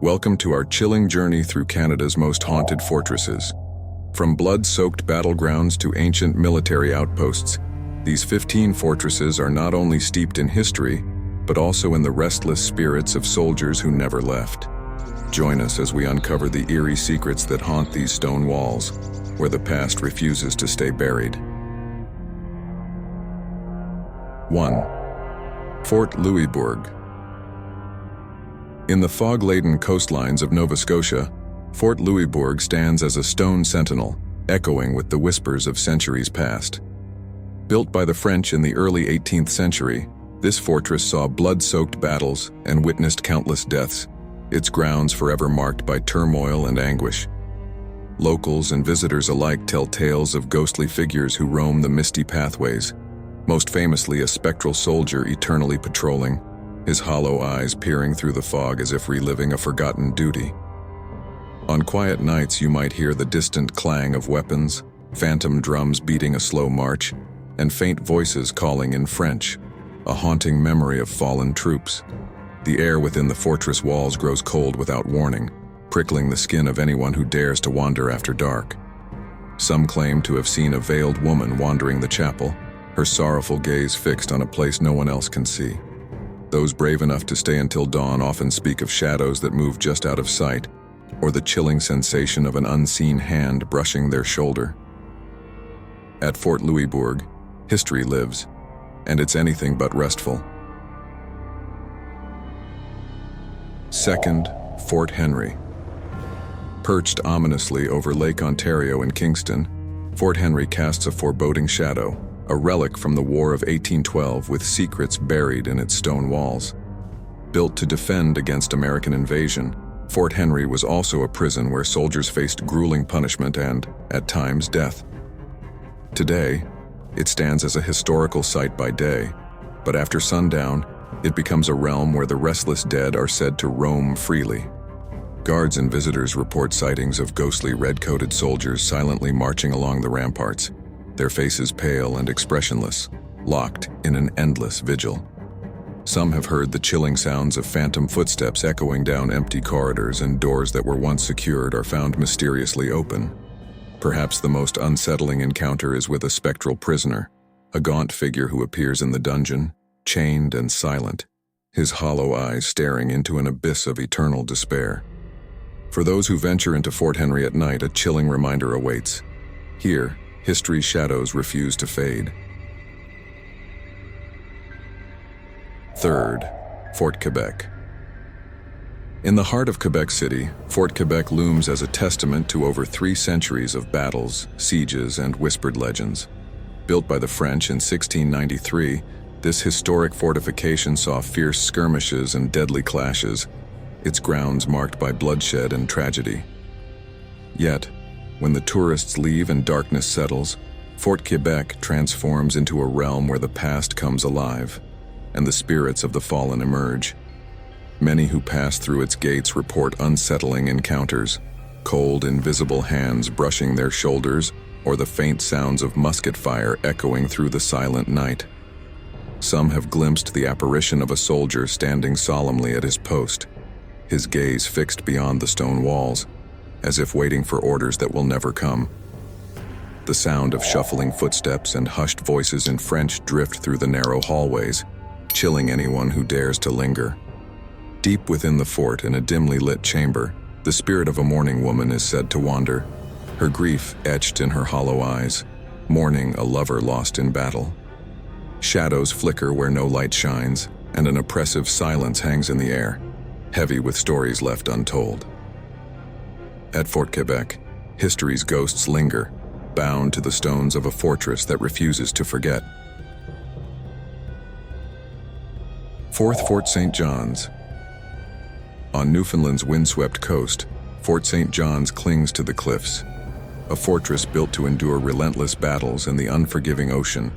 Welcome to our chilling journey through Canada's most haunted fortresses. From blood-soaked battlegrounds to ancient military outposts, these 15 fortresses are not only steeped in history, but also in the restless spirits of soldiers who never left. Join us as we uncover the eerie secrets that haunt these stone walls, where the past refuses to stay buried. 1. Fort Louisberg. In the fog-laden coastlines of Nova Scotia, Fort Louisberg stands as a stone sentinel, echoing with the whispers of centuries past. Built by the French in the early 18th century, this fortress saw blood-soaked battles and witnessed countless deaths, its grounds forever marked by turmoil and anguish. Locals and visitors alike tell tales of ghostly figures who roam the misty pathways, most famously a spectral soldier eternally patrolling, his hollow eyes peering through the fog as if reliving a forgotten duty. On quiet nights, you might hear the distant clang of weapons, phantom drums beating a slow march, and faint voices calling in French, a haunting memory of fallen troops. The air within the fortress walls grows cold without warning, prickling the skin of anyone who dares to wander after dark. Some claim to have seen a veiled woman wandering the chapel, her sorrowful gaze fixed on a place no one else can see. Those brave enough to stay until dawn often speak of shadows that move just out of sight, or the chilling sensation of an unseen hand brushing their shoulder. At Fort Louisberg, history lives, and it's anything but restful. 2. Fort Henry. Perched ominously over Lake Ontario in Kingston, Fort Henry casts a foreboding shadow, a relic from the War of 1812 with secrets buried in its stone walls. Built to defend against American invasion, Fort Henry was also a prison where soldiers faced grueling punishment and, at times, death. Today, it stands as a historical site by day, but after sundown, it becomes a realm where the restless dead are said to roam freely. Guards and visitors report sightings of ghostly red-coated soldiers silently marching along the ramparts, their faces pale and expressionless, locked in an endless vigil. Some have heard the chilling sounds of phantom footsteps echoing down empty corridors, and doors that were once secured are found mysteriously open. Perhaps the most unsettling encounter is with a spectral prisoner, a gaunt figure who appears in the dungeon, chained and silent, his hollow eyes staring into an abyss of eternal despair. For those who venture into Fort Henry at night, a chilling reminder awaits. Here, history's shadows refuse to fade. 3. Fort Quebec. In the heart of Quebec City, Fort Quebec looms as a testament to over 3 centuries of battles, sieges, and whispered legends. Built by the French in 1693, this historic fortification saw fierce skirmishes and deadly clashes, its grounds marked by bloodshed and tragedy. Yet, when the tourists leave and darkness settles, Fort Quebec transforms into a realm where the past comes alive, and the spirits of the fallen emerge. Many who pass through its gates report unsettling encounters, cold, invisible hands brushing their shoulders, or the faint sounds of musket fire echoing through the silent night. Some have glimpsed the apparition of a soldier standing solemnly at his post, his gaze fixed beyond the stone walls, as if waiting for orders that will never come. The sound of shuffling footsteps and hushed voices in French drift through the narrow hallways, chilling anyone who dares to linger. Deep within the fort, in a dimly lit chamber, the spirit of a mourning woman is said to wander, her grief etched in her hollow eyes, mourning a lover lost in battle. Shadows flicker where no light shines, and an oppressive silence hangs in the air, heavy with stories left untold. At Fort Quebec, history's ghosts linger, bound to the stones of a fortress that refuses to forget. 4. Fort St. John's. On Newfoundland's windswept coast, Fort St. John's clings to the cliffs, a fortress built to endure relentless battles in the unforgiving ocean.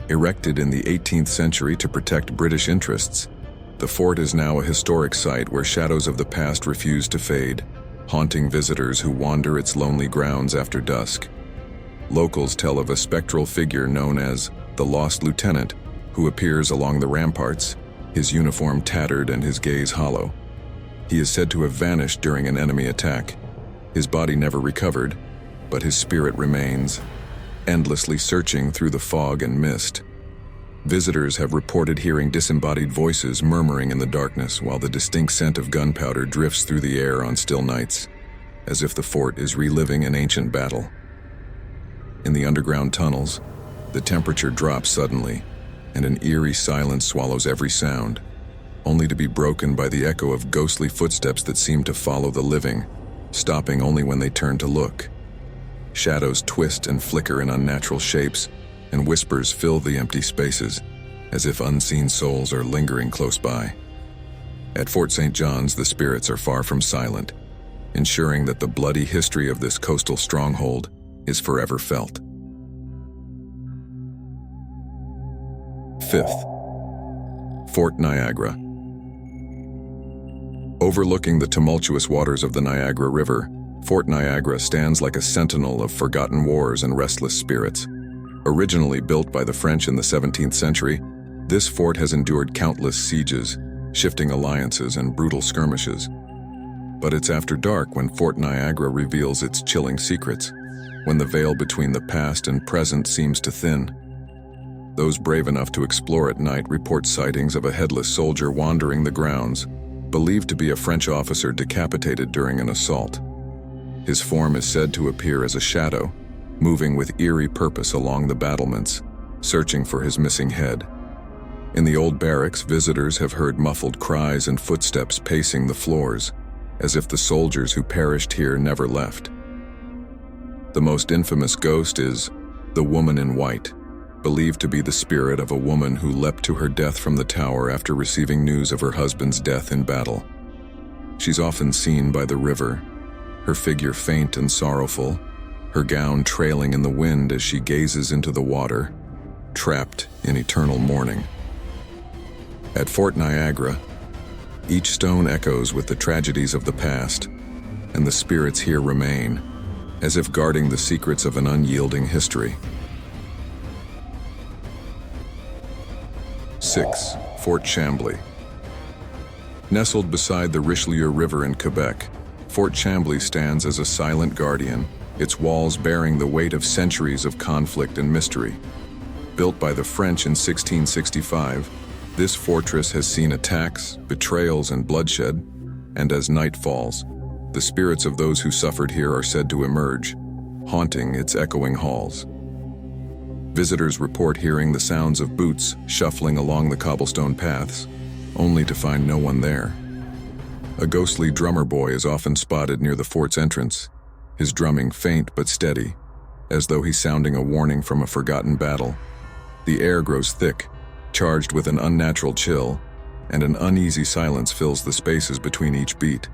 Erected in the 18th century to protect British interests, the fort is now a historic site where shadows of the past refuse to fade, haunting visitors who wander its lonely grounds after dusk. Locals tell of a spectral figure known as the Lost Lieutenant, who appears along the ramparts, his uniform tattered and his gaze hollow. He is said to have vanished during an enemy attack. His body never recovered, but his spirit remains, endlessly searching through the fog and mist. Visitors have reported hearing disembodied voices murmuring in the darkness while the distinct scent of gunpowder drifts through the air on still nights, as if the fort is reliving an ancient battle. In the underground tunnels, the temperature drops suddenly, and an eerie silence swallows every sound, only to be broken by the echo of ghostly footsteps that seem to follow the living, stopping only when they turn to look. Shadows twist and flicker in unnatural shapes, and whispers fill the empty spaces, as if unseen souls are lingering close by. At Fort St. John's, the spirits are far from silent, ensuring that the bloody history of this coastal stronghold is forever felt. Fifth, Fort Niagara. Overlooking the tumultuous waters of the Niagara River, Fort Niagara stands like a sentinel of forgotten wars and restless spirits. Originally built by the French in the 17th century, this fort has endured countless sieges, shifting alliances, and brutal skirmishes. But it's after dark when Fort Niagara reveals its chilling secrets, when the veil between the past and present seems to thin. Those brave enough to explore at night report sightings of a headless soldier wandering the grounds, believed to be a French officer decapitated during an assault. His form is said to appear as a shadow, moving with eerie purpose along the battlements, searching for his missing head. In the old barracks, visitors have heard muffled cries and footsteps pacing the floors, as if the soldiers who perished here never left. The most infamous ghost is the woman in white, believed to be the spirit of a woman who leapt to her death from the tower after receiving news of her husband's death in battle. She's often seen by the river, her figure faint and sorrowful, her gown trailing in the wind as she gazes into the water, trapped in eternal mourning. At Fort Niagara, each stone echoes with the tragedies of the past, and the spirits here remain, as if guarding the secrets of an unyielding history. 6. Fort Chambly. Nestled beside the Richelieu River in Quebec, Fort Chambly stands as a silent guardian, its walls bearing the weight of centuries of conflict and mystery. Built by the French in 1665, this fortress has seen attacks, betrayals, and bloodshed, and as night falls, the spirits of those who suffered here are said to emerge, haunting its echoing halls. Visitors report hearing the sounds of boots shuffling along the cobblestone paths, only to find no one there. A ghostly drummer boy is often spotted near the fort's entrance, his drumming faint but steady, as though he's sounding a warning from a forgotten battle. The air grows thick, charged with an unnatural chill, and an uneasy silence fills the spaces between each beat.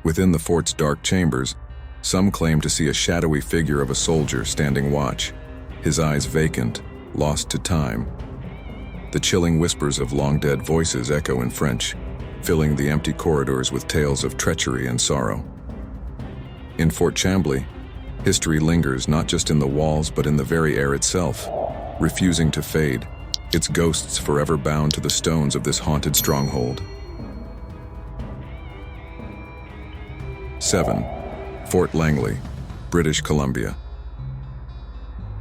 Within the fort's dark chambers, some claim to see a shadowy figure of a soldier standing watch, his eyes vacant, lost to time. The chilling whispers of long-dead voices echo in French, filling the empty corridors with tales of treachery and sorrow. In Fort Chambly, history lingers not just in the walls but in the very air itself, refusing to fade, its ghosts forever bound to the stones of this haunted stronghold. 7. Fort Langley, British Columbia.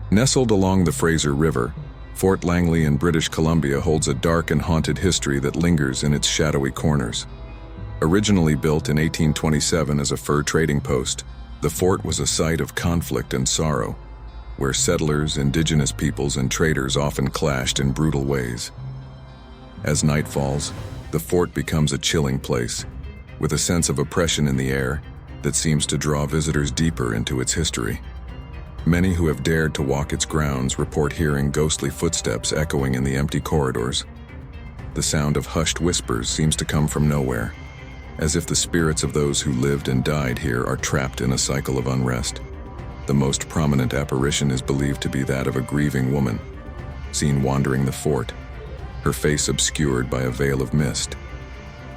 Nestled along the Fraser River, Fort Langley in British Columbia holds a dark and haunted history that lingers in its shadowy corners. Originally built in 1827 as a fur trading post, the fort was a site of conflict and sorrow, where settlers, indigenous peoples, and traders often clashed in brutal ways. As night falls, the fort becomes a chilling place, with a sense of oppression in the air that seems to draw visitors deeper into its history. Many who have dared to walk its grounds report hearing ghostly footsteps echoing in the empty corridors. The sound of hushed whispers seems to come from nowhere, as if the spirits of those who lived and died here are trapped in a cycle of unrest. The most prominent apparition is believed to be that of a grieving woman, seen wandering the fort, her face obscured by a veil of mist.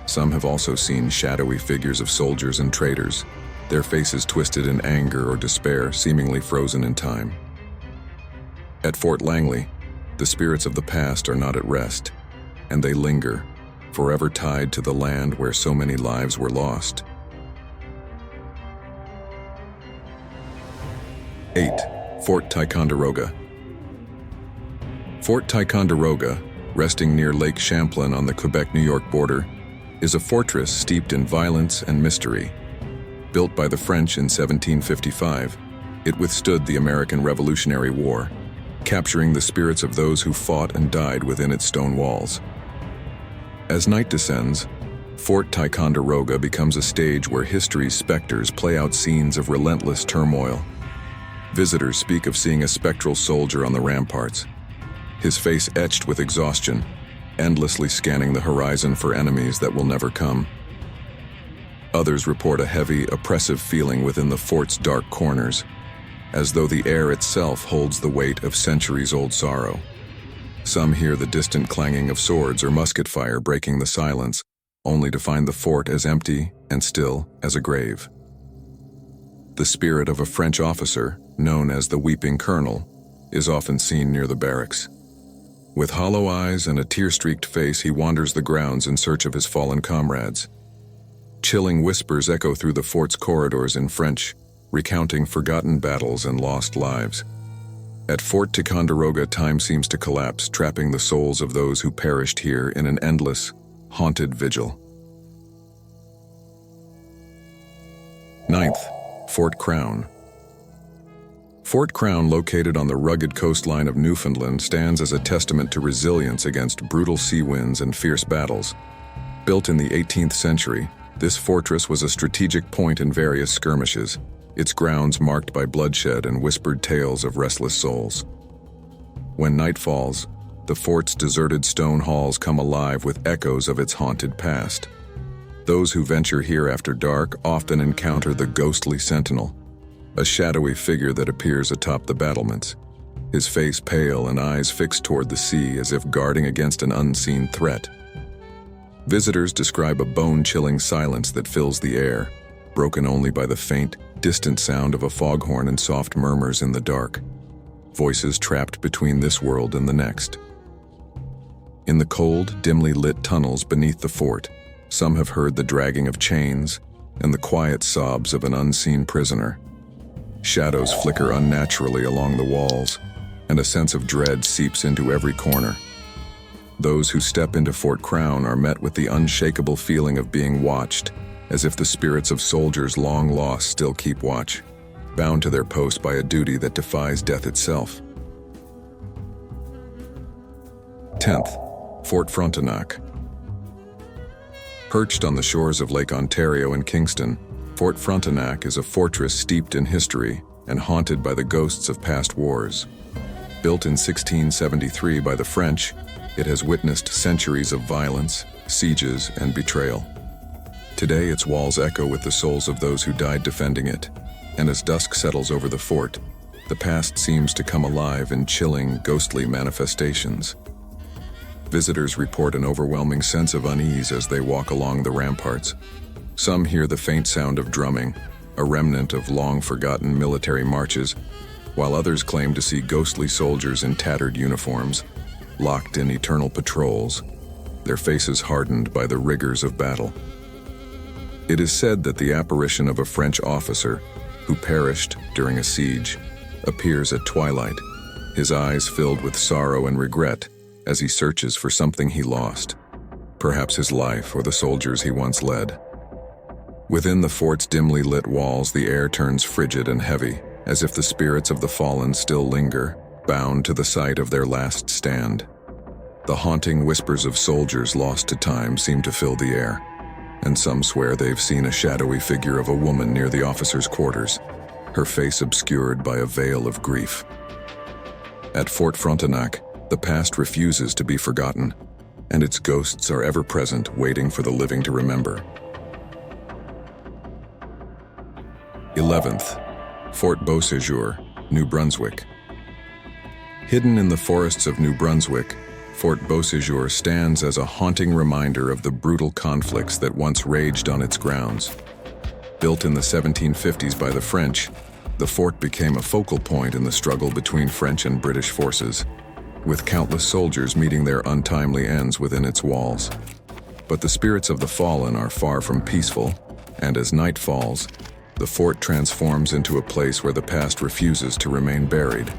Some have also seen shadowy figures of soldiers and traders, their faces twisted in anger or despair, seemingly frozen in time. At Fort Langley, the spirits of the past are not at rest, and they linger, forever tied to the land where so many lives were lost. 8. Fort Ticonderoga. Fort Ticonderoga, resting near Lake Champlain on the Quebec-New York border, is a fortress steeped in violence and mystery. Built by the French in 1755, it withstood the American Revolutionary War, capturing the spirits of those who fought and died within its stone walls. As night descends, Fort Ticonderoga becomes a stage where history's specters play out scenes of relentless turmoil. Visitors speak of seeing a spectral soldier on the ramparts, his face etched with exhaustion, endlessly scanning the horizon for enemies that will never come. Others report a heavy, oppressive feeling within the fort's dark corners, as though the air itself holds the weight of centuries-old sorrow. Some hear the distant clanging of swords or musket fire breaking the silence, only to find the fort as empty and still as a grave. The spirit of a French officer, known as the Weeping Colonel, is often seen near the barracks. With hollow eyes and a tear-streaked face, he wanders the grounds in search of his fallen comrades. Chilling whispers echo through the fort's corridors in French, recounting forgotten battles and lost lives. At Fort Ticonderoga, time seems to collapse, trapping the souls of those who perished here in an endless, haunted vigil. 9th, Fort Crown. Fort Crown, located on the rugged coastline of Newfoundland, stands as a testament to resilience against brutal sea winds and fierce battles. Built in the 18th century, this fortress was a strategic point in various skirmishes, its grounds marked by bloodshed and whispered tales of restless souls. When night falls, the fort's deserted stone halls come alive with echoes of its haunted past. Those who venture here after dark often encounter the ghostly sentinel, a shadowy figure that appears atop the battlements, his face pale and eyes fixed toward the sea as if guarding against an unseen threat. Visitors describe a bone-chilling silence that fills the air, broken only by the faint, distant sound of a foghorn and soft murmurs in the dark, voices trapped between this world and the next. In the cold, dimly lit tunnels beneath the fort, some have heard the dragging of chains and the quiet sobs of an unseen prisoner. Shadows flicker unnaturally along the walls, and a sense of dread seeps into every corner. Those who step into Fort Crown are met with the unshakable feeling of being watched, as if the spirits of soldiers long lost still keep watch, bound to their post by a duty that defies death itself. 10th, Fort Frontenac. Perched on the shores of Lake Ontario in Kingston, Fort Frontenac is a fortress steeped in history and haunted by the ghosts of past wars. Built in 1673 by the French, it has witnessed centuries of violence, sieges, and betrayal. Today, its walls echo with the souls of those who died defending it, and as dusk settles over the fort, the past seems to come alive in chilling, ghostly manifestations. Visitors report an overwhelming sense of unease as they walk along the ramparts. Some hear the faint sound of drumming, a remnant of long-forgotten military marches, while others claim to see ghostly soldiers in tattered uniforms, locked in eternal patrols, their faces hardened by the rigors of battle. It is said that the apparition of a French officer who perished during a siege appears at twilight, his eyes filled with sorrow and regret as he searches for something he lost, perhaps his life or the soldiers he once led. Within the fort's dimly lit walls, the air turns frigid and heavy, as if the spirits of the fallen still linger, bound to the site of their last stand. The haunting whispers of soldiers lost to time seem to fill the air, and some swear they've seen a shadowy figure of a woman near the officers' quarters, her face obscured by a veil of grief. At Fort Frontenac, the past refuses to be forgotten, and its ghosts are ever present, waiting for the living to remember. 11th, Fort Beauséjour, New Brunswick. Hidden in the forests of New Brunswick, Fort Beauséjour stands as a haunting reminder of the brutal conflicts that once raged on its grounds. Built in the 1750s by the French, the fort became a focal point in the struggle between French and British forces, with countless soldiers meeting their untimely ends within its walls. But the spirits of the fallen are far from peaceful, and as night falls, the fort transforms into a place where the past refuses to remain buried.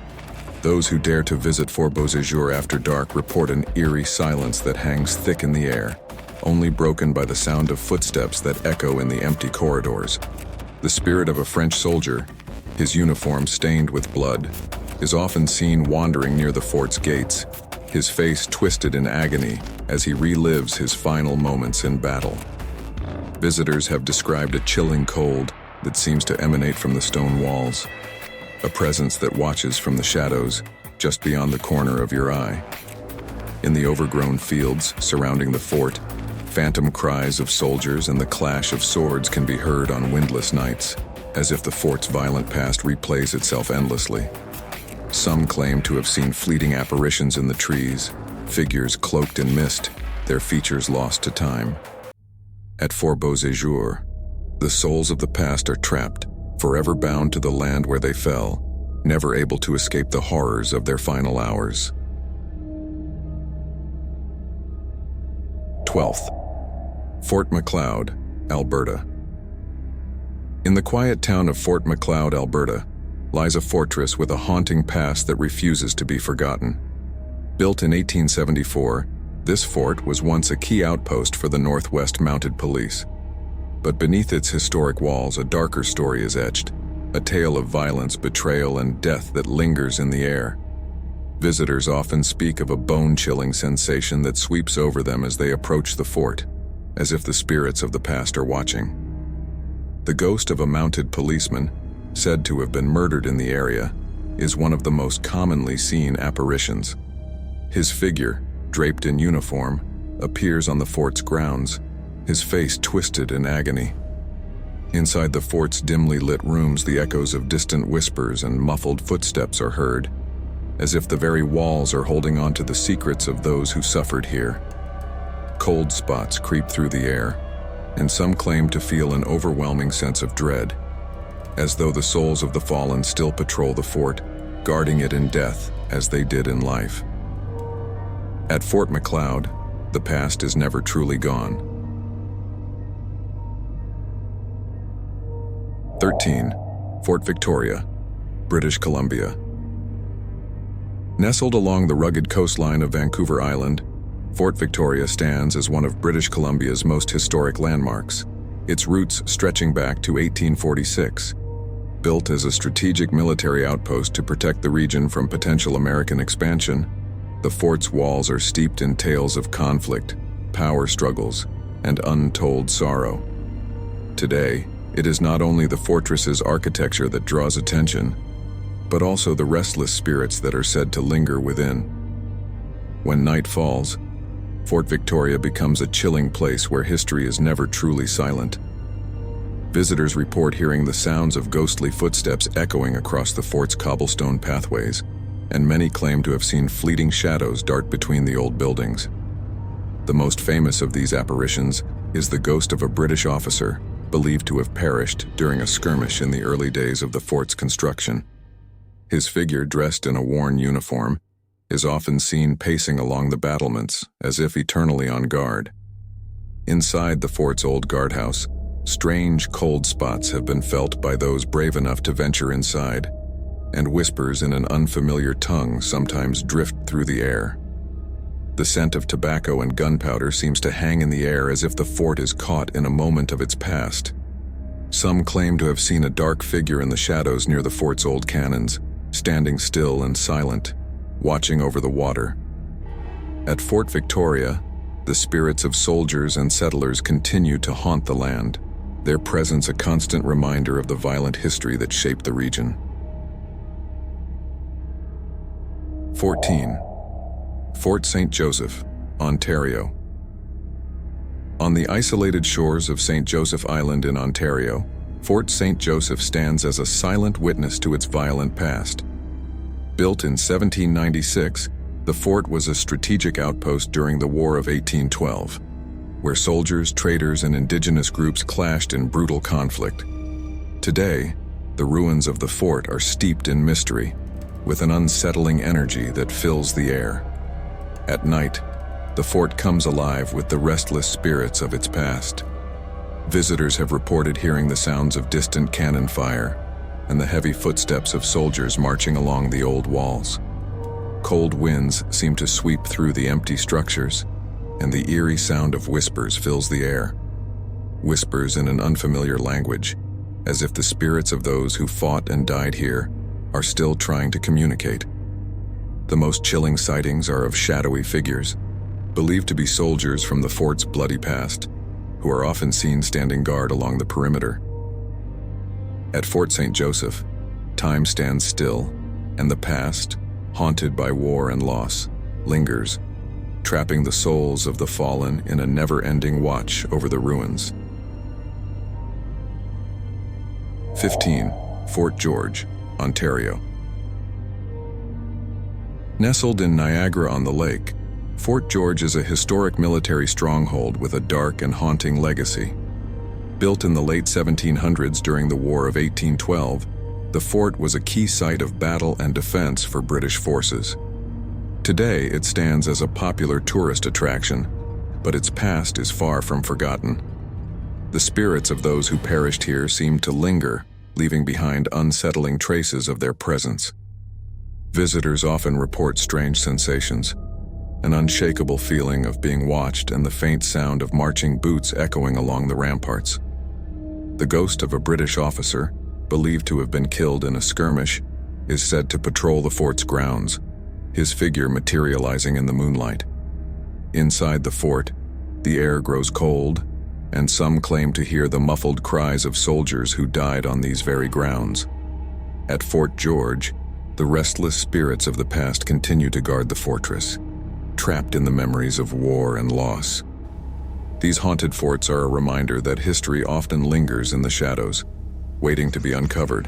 Those who dare to visit Fort Beauséjour after dark report an eerie silence that hangs thick in the air, only broken by the sound of footsteps that echo in the empty corridors. The spirit of a French soldier, his uniform stained with blood, is often seen wandering near the fort's gates, his face twisted in agony as he relives his final moments in battle. Visitors have described a chilling cold that seems to emanate from the stone walls, a presence that watches from the shadows just beyond the corner of your eye. In the overgrown fields surrounding the fort, phantom cries of soldiers and the clash of swords can be heard on windless nights, as if the fort's violent past replays itself endlessly. Some claim to have seen fleeting apparitions in the trees, figures cloaked in mist, their features lost to time. At Fort Beauséjour, the souls of the past are trapped, forever bound to the land where they fell, never able to escape the horrors of their final hours. 12th, Fort Macleod, Alberta. In the quiet town of Fort Macleod, Alberta, lies a fortress with a haunting past that refuses to be forgotten. Built in 1874, this fort was once a key outpost for the Northwest Mounted Police. But beneath its historic walls, a darker story is etched, a tale of violence, betrayal, and death that lingers in the air. Visitors often speak of a bone-chilling sensation that sweeps over them as they approach the fort, as if the spirits of the past are watching. The ghost of a mounted policeman, said to have been murdered in the area, is one of the most commonly seen apparitions. His figure, draped in uniform, appears on the fort's grounds, his face twisted in agony. Inside the fort's dimly lit rooms, the echoes of distant whispers and muffled footsteps are heard, as if the very walls are holding on to the secrets of those who suffered here. Cold spots creep through the air, and some claim to feel an overwhelming sense of dread, as though the souls of the fallen still patrol the fort, guarding it in death as they did in life. At Fort Macleod, the past is never truly gone. 13. Fort Victoria, British Columbia. Nestled along the rugged coastline of Vancouver Island, Fort Victoria stands as one of British Columbia's most historic landmarks, its roots stretching back to 1846. Built as a strategic military outpost to protect the region from potential American expansion, the fort's walls are steeped in tales of conflict, power struggles, and untold sorrow. Today, it is not only the fortress's architecture that draws attention, but also the restless spirits that are said to linger within. When night falls, Fort Victoria becomes a chilling place where history is never truly silent. Visitors report hearing the sounds of ghostly footsteps echoing across the fort's cobblestone pathways, and many claim to have seen fleeting shadows dart between the old buildings. The most famous of these apparitions is the ghost of a British officer, believed to have perished during a skirmish in the early days of the fort's construction. His figure, dressed in a worn uniform, is often seen pacing along the battlements as if eternally on guard. Inside the fort's old guardhouse, strange cold spots have been felt by those brave enough to venture inside, and whispers in an unfamiliar tongue sometimes drift through the air. The scent of tobacco and gunpowder seems to hang in the air as if the fort is caught in a moment of its past. Some claim to have seen a dark figure in the shadows near the fort's old cannons, standing still and silent, watching over the water. At Fort Victoria, the spirits of soldiers and settlers continue to haunt the land, their presence a constant reminder of the violent history that shaped the region. 14. Fort St. Joseph, Ontario. On the isolated shores of St. Joseph Island in Ontario, Fort St. Joseph stands as a silent witness to its violent past. Built in 1796, the fort was a strategic outpost during the War of 1812, where soldiers, traders, and indigenous groups clashed in brutal conflict. Today, the ruins of the fort are steeped in mystery, with an unsettling energy that fills the air. At night, the fort comes alive with the restless spirits of its past. Visitors have reported hearing the sounds of distant cannon fire and the heavy footsteps of soldiers marching along the old walls. Cold winds seem to sweep through the empty structures, and the eerie sound of whispers fills the air. Whispers in an unfamiliar language, as if the spirits of those who fought and died here are still trying to communicate. The most chilling sightings are of shadowy figures, believed to be soldiers from the fort's bloody past, who are often seen standing guard along the perimeter. At Fort St. Joseph, time stands still, and the past, haunted by war and loss, lingers, trapping the souls of the fallen in a never-ending watch over the ruins. 15. Fort George, Ontario. Nestled in Niagara-on-the-Lake, Fort George is a historic military stronghold with a dark and haunting legacy. Built in the late 1700s during the War of 1812, the fort was a key site of battle and defense for British forces. Today, it stands as a popular tourist attraction, but its past is far from forgotten. The spirits of those who perished here seem to linger, leaving behind unsettling traces of their presence. Visitors often report strange sensations, an unshakable feeling of being watched and the faint sound of marching boots echoing along the ramparts. The ghost of a British officer, believed to have been killed in a skirmish, is said to patrol the fort's grounds, his figure materializing in the moonlight. Inside the fort, the air grows cold, and some claim to hear the muffled cries of soldiers who died on these very grounds. At Fort George, the restless spirits of the past continue to guard the fortress, trapped in the memories of war and loss. These haunted forts are a reminder that history often lingers in the shadows, waiting to be uncovered.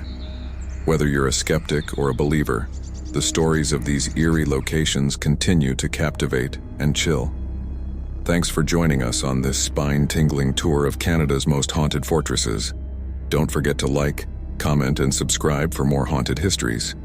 Whether you're a skeptic or a believer, the stories of these eerie locations continue to captivate and chill. Thanks for joining us on this spine-tingling tour of Canada's most haunted fortresses. Don't forget to like, comment, and subscribe for more haunted histories.